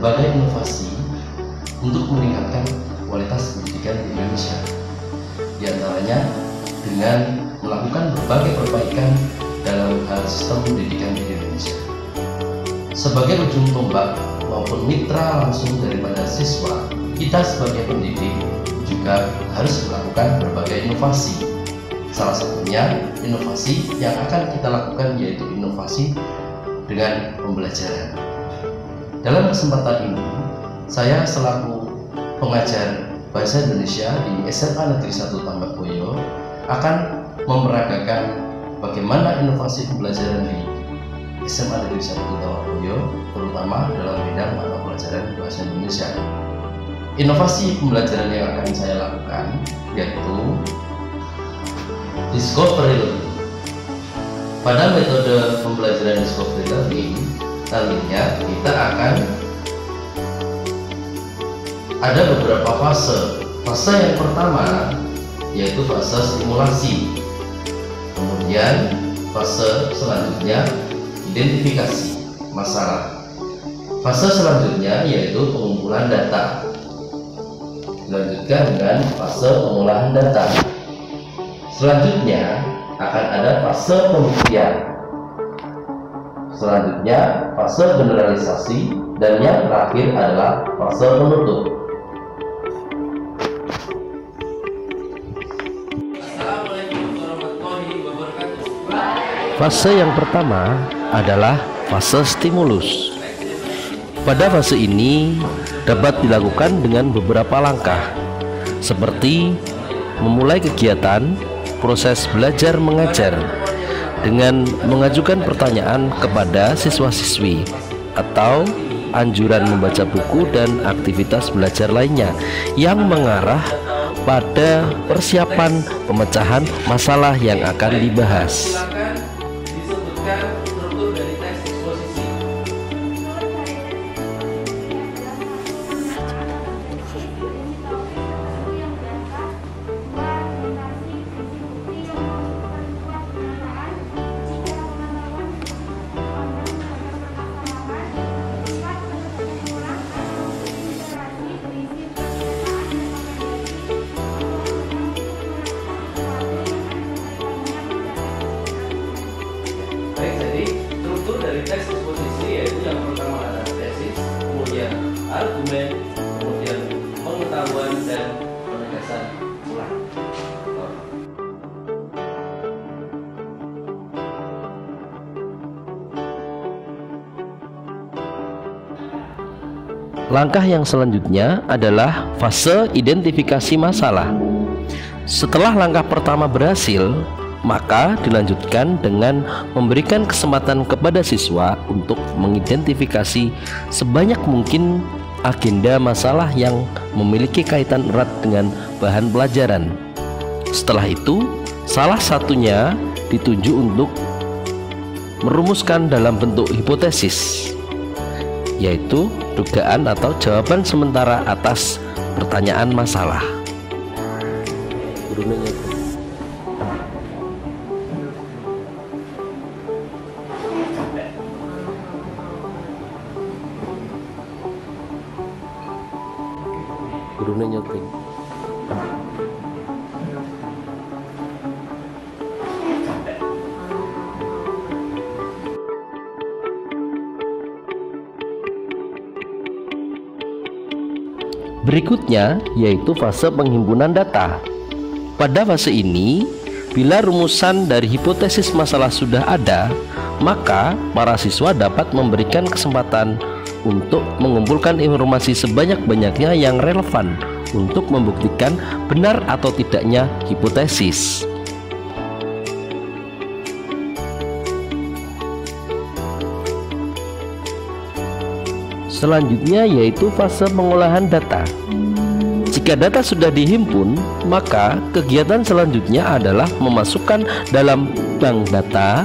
berbagai inovasi untuk meningkatkan kualitas pendidikan di Indonesia. Di antaranya dengan melakukan berbagai perbaikan dalam hal sistem pendidikan di Indonesia. Sebagai ujung tombak maupun mitra langsung daripada siswa, kita sebagai pendidik juga harus melakukan berbagai inovasi. Salah satunya inovasi yang akan kita lakukan yaitu inovasi dengan pembelajaran. Dalam kesempatan ini, saya selaku pengajar Bahasa Indonesia di SMA Negeri 1 Tambakboyo akan memeragakan bagaimana inovasi pembelajaran di SMA Negeri 1 Tambakboyo, terutama dalam bidang mata pelajaran Bahasa Indonesia. Inovasi pembelajaran yang akan saya lakukan yaitu Discovery Learning. Pada metode pembelajaran Discovery Learning, nantinya kita akan ada beberapa fase. Fase yang pertama yaitu fase stimulasi. Kemudian fase selanjutnya identifikasi masalah. Fase selanjutnya yaitu pengumpulan data. Dilanjutkan dengan fase pengolahan data. Selanjutnya akan ada fase pembuktian. Selanjutnya fase generalisasi, dan yang terakhir adalah fase penutup. Fase yang pertama adalah fase stimulus. Pada fase ini dapat dilakukan dengan beberapa langkah, seperti memulai kegiatan proses belajar mengajar dengan mengajukan pertanyaan kepada siswa-siswi atau anjuran membaca buku dan aktivitas belajar lainnya yang mengarah pada persiapan pemecahan masalah yang akan dibahas. Teks eksposisi yaitu yang pertama adalah tesis, kemudian argumen, kemudian pengetahuan dan penegasan ulang. Langkah yang selanjutnya adalah fase identifikasi masalah. Setelah langkah pertama berhasil, maka dilanjutkan dengan memberikan kesempatan kepada siswa untuk mengidentifikasi sebanyak mungkin agenda masalah yang memiliki kaitan erat dengan bahan pelajaran. Setelah itu, salah satunya dituju untuk merumuskan dalam bentuk hipotesis, yaitu dugaan atau jawaban sementara atas pertanyaan masalah. Gurunya nyeting. Berikutnya yaitu fase penghimpunan data. Pada fase ini, bila rumusan dari hipotesis masalah sudah ada, maka para siswa dapat memberikan kesempatan untuk mengumpulkan informasi sebanyak-banyaknya yang relevan untuk membuktikan benar atau tidaknya hipotesis. Selanjutnya yaitu fase pengolahan data. Jika data sudah dihimpun, maka kegiatan selanjutnya adalah memasukkan dalam bank data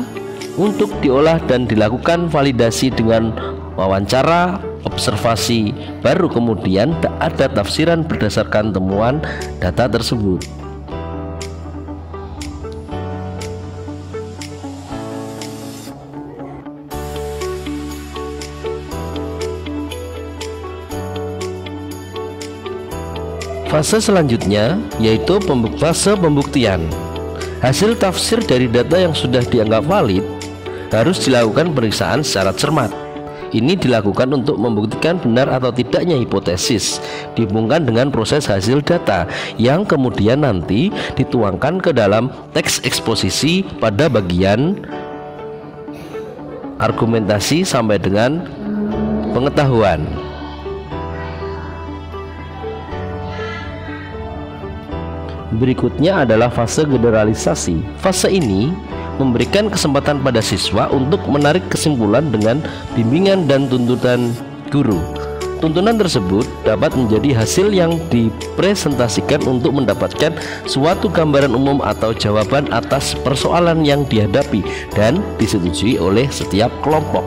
untuk diolah dan dilakukan validasi dengan wawancara, observasi, baru kemudian ada tafsiran berdasarkan temuan data tersebut. Fase selanjutnya yaitu fase pembuktian. Hasil tafsir dari data yang sudah dianggap valid harus dilakukan pemeriksaan secara cermat. Ini dilakukan untuk membuktikan benar atau tidaknya hipotesis, dihubungkan dengan proses hasil data yang kemudian nanti dituangkan ke dalam teks eksposisi pada bagian argumentasi sampai dengan pengetahuan. Berikutnya adalah fase generalisasi. Fase ini memberikan kesempatan pada siswa untuk menarik kesimpulan dengan bimbingan dan tuntunan guru. Tuntunan tersebut dapat menjadi hasil yang dipresentasikan untuk mendapatkan suatu gambaran umum atau jawaban atas persoalan yang dihadapi dan disetujui oleh setiap kelompok.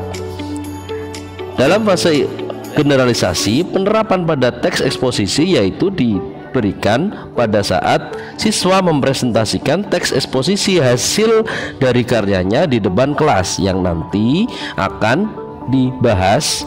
Dalam fase generalisasi, penerapan pada teks eksposisi yaitu diberikan pada saat siswa mempresentasikan teks eksposisi hasil dari karyanya di depan kelas yang nanti akan dibahas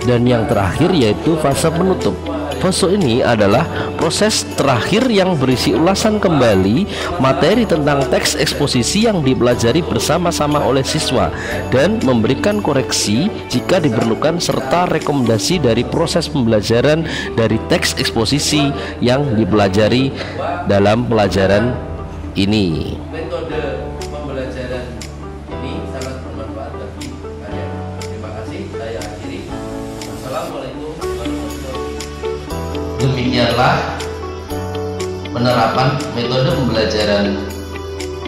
dan yang terakhir yaitu fase penutup. Fase ini adalah proses terakhir yang berisi ulasan kembali materi tentang teks eksposisi yang dipelajari bersama-sama oleh siswa dan memberikan koreksi jika diperlukan serta rekomendasi dari proses pembelajaran dari teks eksposisi yang dipelajari dalam pelajaran ini. Metode pembelajaran ini sangat bermanfaat bagi kalian. Terima kasih, saya akhiri. Assalamualaikum warahmatullahi wabarakatuh. Demikianlah penerapan metode pembelajaran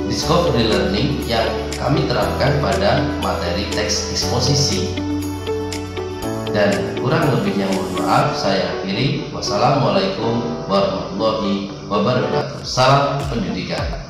discovery learning yang kami terapkan pada materi teks eksposisi. Dan kurang lebihnya mohon maaf, saya akhiri. Wassalamualaikum warahmatullahi wabarakatuh. Salam pendidikan.